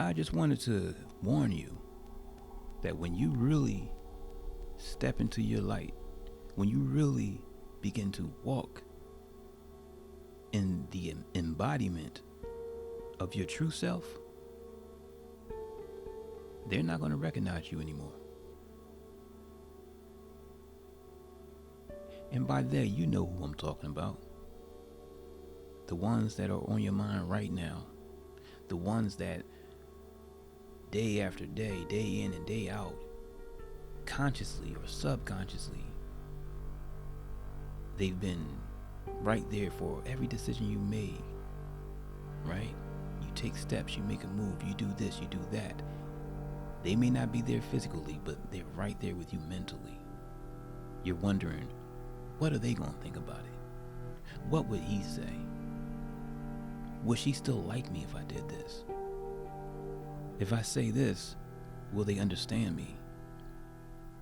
I just wanted to warn you that when you really step into your light, when you really begin to walk in the embodiment of your true self, they're not going to recognize you anymore. And by that, you know who I'm talking about. The ones that are on your mind right now. The ones that day after day, day in and day out, consciously or subconsciously, they've been right there for every decision you made, right? You take steps, you make a move, you do this, you do that. They may not be there physically, but they're right there with you mentally. You're wondering, what are they going to think about it? What would he say? Would she still like me if I did this? If I say this, will they understand me?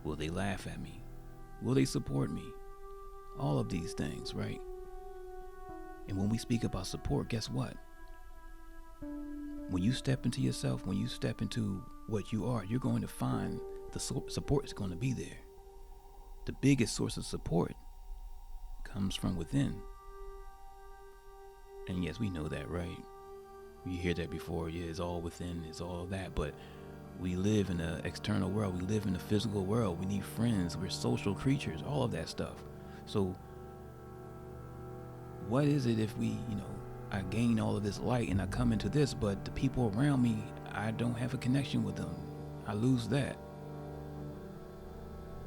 Will they laugh at me? Will they support me? All of these things, right? And when we speak about support, guess what? When you step into yourself, when you step into what you are, you're going to find the support is going to be there. The biggest source of support comes from within. And yes, we know that, right? You hear that before. Yeah, it's all within, it's all that. But we live in an external world. We live in a physical world. We need friends. We're social creatures, all of that stuff. So what is it if we, I gain all of this light and I come into this, but the people around me, I don't have a connection with them. I lose that.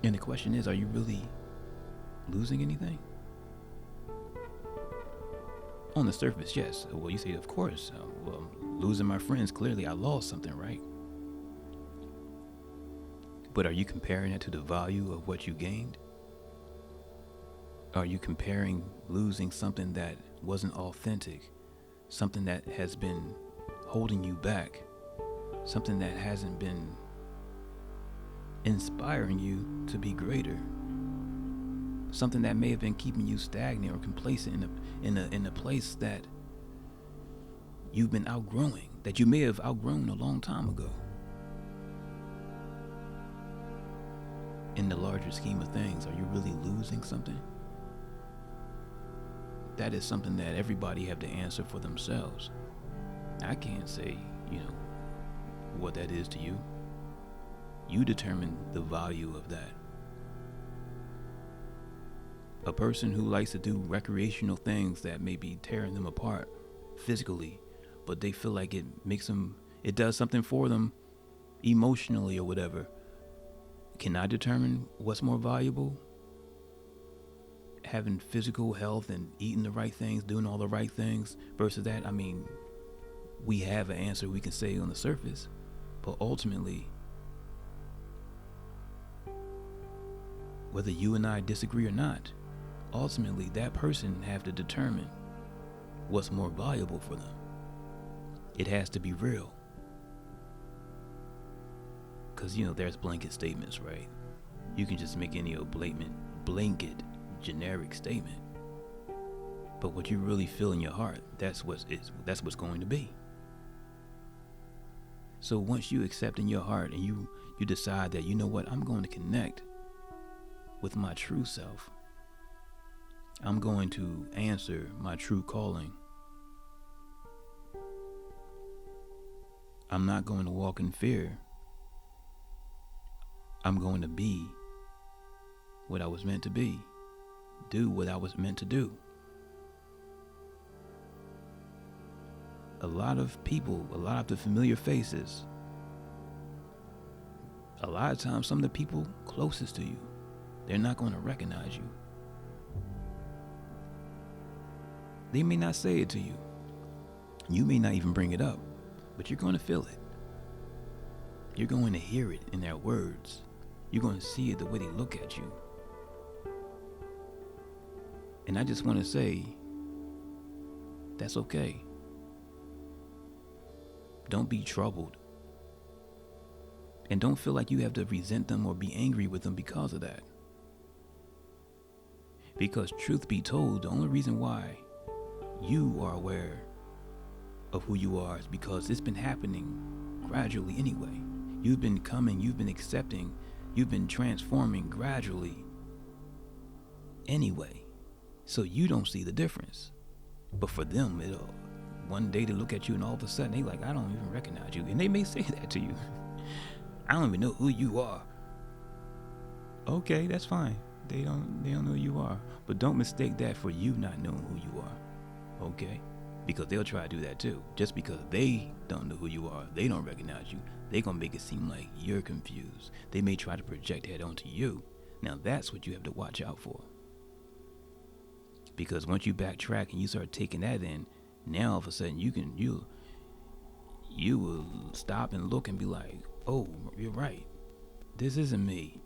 And the question is, are you really losing anything? On the surface, yes. Well, you say, of course. Well, losing my friends, clearly I lost something, right? But are you comparing it to the value of what you gained? Are you comparing losing something that wasn't authentic, something that has been holding you back, something that hasn't been inspiring you to be greater, something that may have been keeping you stagnant or complacent in a place that you've been outgrowing, that you may have outgrown a long time ago? In the larger scheme of things, are you really losing something? That is something that everybody have to answer for themselves. I can't say, what that is to you. You determine the value of that. A person who likes to do recreational things that may be tearing them apart physically, but they feel like it does something for them emotionally or whatever. Can I determine what's more valuable? Having physical health and eating the right things, doing all the right things versus that? I mean, we have an answer we can say on the surface, but ultimately, whether you and I disagree or not, ultimately that person have to determine what's more valuable for them. It has to be real. Because, there's blanket statements, right? You can just make any old blanket, generic statement. But what you really feel in your heart, that's what's going to be. So once you accept in your heart and you decide that, I'm going to connect with my true self. I'm going to answer my true calling. I'm not going to walk in fear. I'm going to be what I was meant to be. Do what I was meant to do. A lot of people, a lot of the familiar faces, a lot of times some of the people closest to you, they're not going to recognize you. They may not say it to you. You may not even bring it up, but you're going to feel it. You're going to hear it in their words. You're going to see it the way they look at you. And I just want to say, that's okay. Don't be troubled. And don't feel like you have to resent them or be angry with them because of that. Because truth be told, the only reason why you are aware of who you are is because it's been happening gradually anyway. You've been coming, you've been accepting, you've been transforming gradually anyway. So you don't see the difference. But for them, it'll one day they look at you and all of a sudden they like, I don't even recognize you. And they may say that to you. I don't even know who you are. Okay, that's fine. They don't know who you are. But don't mistake that for you not knowing who you are. Okay? Because they'll try to do that too. Just because they don't know who you are, they don't recognize you, they gonna make it seem like you're confused. They may try to project that onto you. Now that's what you have to watch out for. Because once you backtrack and you start taking that in, now all of a sudden you will stop and look and be like, oh, you're right. This isn't me.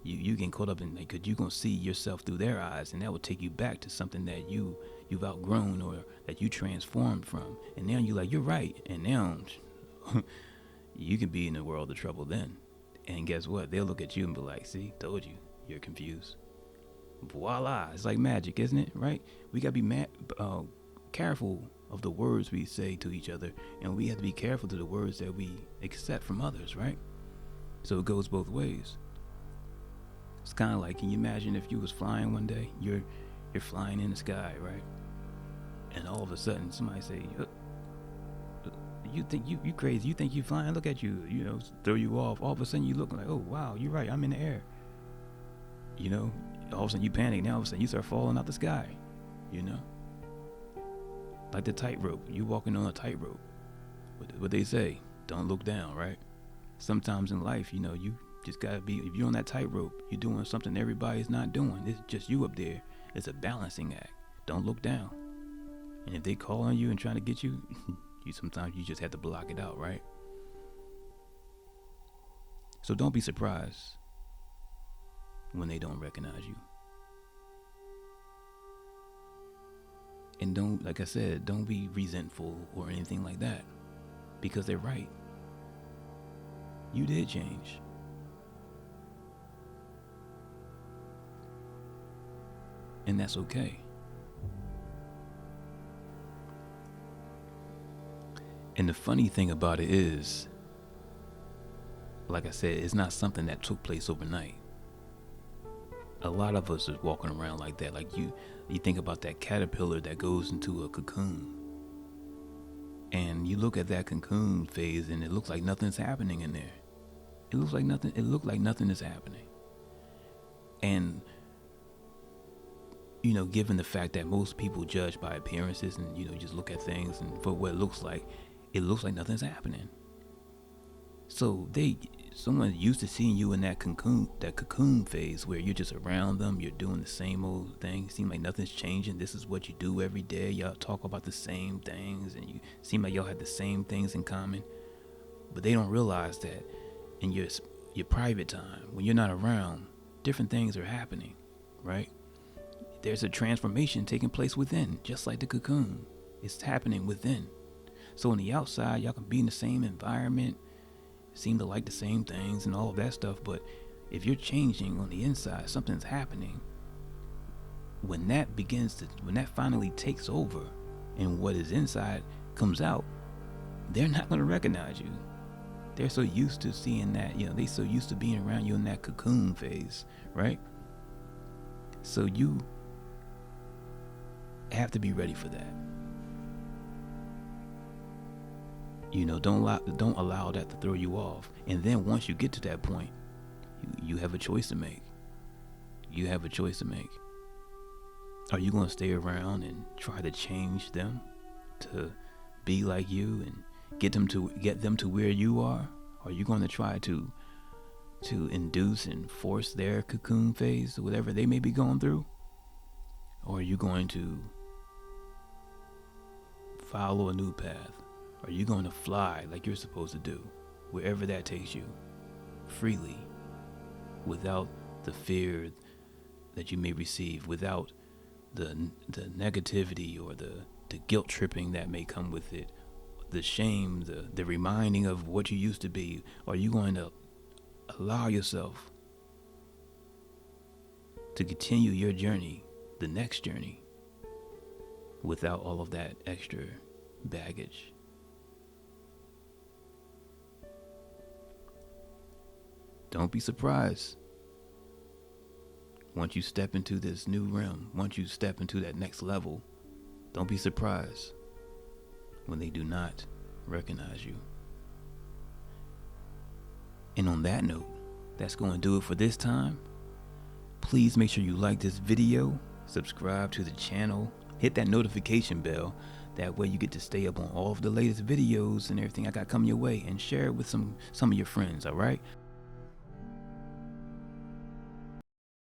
You get caught up in like, cause you're gonna see yourself through their eyes, and that will take you back to something that you've outgrown or that you transformed from. And now you're like, you're right. And now you can be in a world of trouble then. And guess what? They'll look at you and be like, see, told you, you're confused. Voila. It's like magic, isn't it? Right? We gotta be careful of the words we say to each other, and we have to be careful to the words that we accept from others, right? So it goes both ways. It's kind of like, can you imagine if you was flying one day, you're flying in the sky, right? And all of a sudden somebody say, you think you crazy, you think you flying, look at you, throw you off. All of a sudden you look like, oh wow, you're right, I'm in the air. All of a sudden you panic, now all of a sudden you start falling out the sky, like the tightrope. You walking on a tightrope. What they say, don't look down, right? Sometimes in life, you just gotta be, if you're on that tightrope, you're doing something everybody's not doing. It's just you up there. It's a balancing act. Don't look down. And if they call on you and trying to get you, sometimes you just have to block it out, right? So don't be surprised when they don't recognize you. And don't, like I said, don't be resentful or anything like that, because they're right. You did change. And that's okay. And the funny thing about it is, like I said, it's not something that took place overnight. A lot of us is walking around like that. Like you think about that caterpillar that goes into a cocoon. And you look at that cocoon phase and it looks like nothing's happening in there. It looked like nothing is happening. And given the fact that most people judge by appearances and just look at things and for what it looks like nothing's happening. So someone used to seeing you in that cocoon phase where you're just around them, you're doing the same old thing. It seems like nothing's changing. This is what you do every day. Y'all talk about the same things and you seem like y'all have the same things in common. But they don't realize that in your private time, when you're not around, different things are happening, right? There's a transformation taking place within, just like the cocoon. It's happening within. So on the outside, y'all can be in the same environment, seem to like the same things and all of that stuff, but if you're changing on the inside, something's happening. When that finally takes over and what is inside comes out, they're not going to recognize you. They're so used to seeing that, they so used to being around you in that cocoon phase, right? So you have to be ready for that. Don't allow that to throw you off. And then once you get to that point, you have a choice to make. You have a choice to make. Are you going to stay around and try to change them to be like you and get them to where you are? Or are you going to try to induce and force their cocoon phase, whatever they may be going through? Or are you going to follow a new path? Are you going to fly like you're supposed to do, wherever that takes you, freely, without the fear that you may receive, without the negativity or the guilt tripping that may come with it, the shame, the reminding of what you used to be? Are you going to allow yourself to continue your journey, the next journey, without all of that extra baggage? Don't be surprised once you step into this new realm, once you step into that next level. Don't be surprised when they do not recognize you. And on that note, that's going to do it for this time. Please make sure you like this video, subscribe to the channel, hit that notification bell. That way you get to stay up on all of the latest videos and everything I got coming your way, and share it with some of your friends, all right?